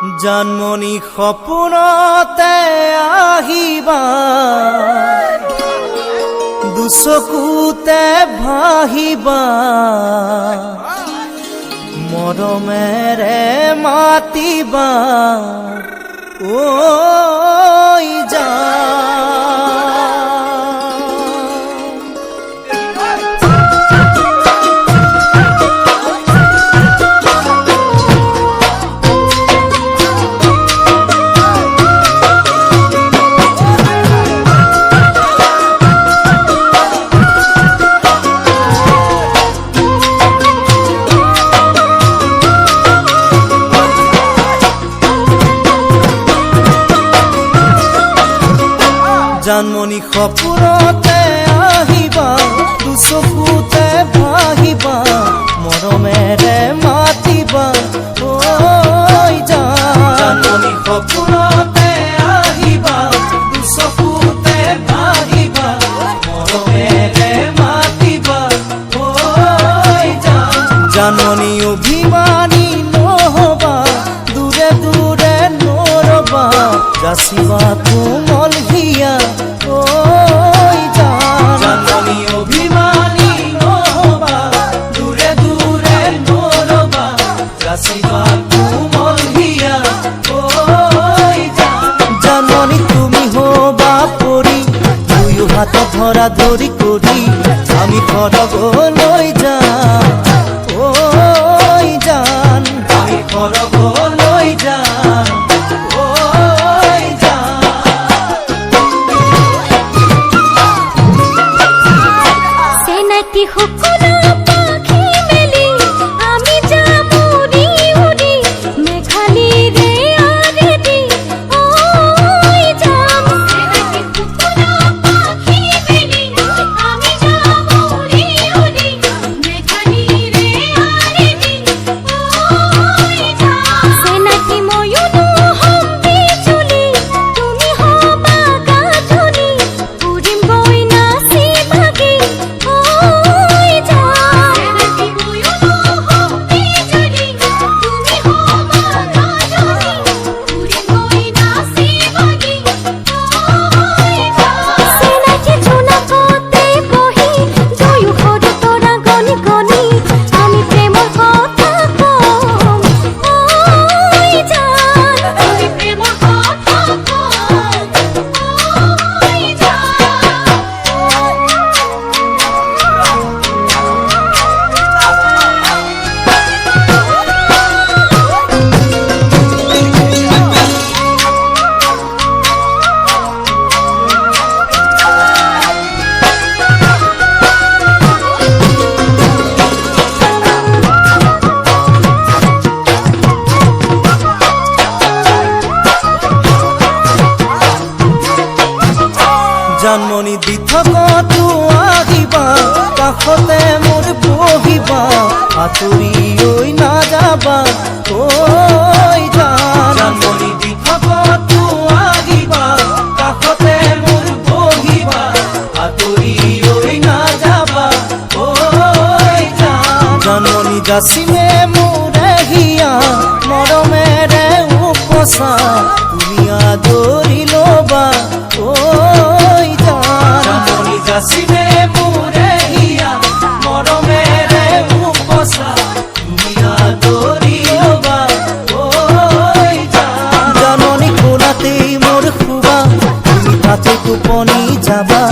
জানমণি সপোনতে আহিবা, দুচকুতে ভাহিবা, মৰমেৰে মাতিবা, ঐ জানমণি সপোনতে আহিবা, দুচকুতে ভাহিবা, মৰমেৰে মাতিবা, ঐ জানমণি সপোনতে আহিবা, দুচকুতে ভাহিবা, মৰমেৰে মাতিবা, ঐ জানমণি অভিমানী নহবা, দূৰে দূৰে নৰবা, যাচিবা কোমল হিয়া, জানমণি অভিমানী নহবা, দূৰে দূৰে নৰবা, যাচিবা কোমল হিয়া, জানমণি তুমি হবা পৰি, দুয়ো হাত ধৰা ধৰি কৰি আমি সৰগলৈ যাম, ঐ জান আমি সৰগলৈ যাম, জানমণি দি থকাটো আহিবা, কাষতে মোৰ বহিবা, আঁতৰি ঐ নাযাবা, ঐ জানমণি দি থকাটো আহিবা, কাষতে মোৰ বহিবা, আঁতৰি ঐ নাযাবা, ঐ জানমণি যাচিমে মোৰে হিয়া, মৰমেৰে উপচা, তুমি আদৰি ল'বা, যাচিমে মোৰে হিয়া, মৰমেৰে উপচা, তুমি আদৰি ল'বা, জানমণি কোলাতেই মোৰ শুবা, তুমি তাতে টোপনি যাবা,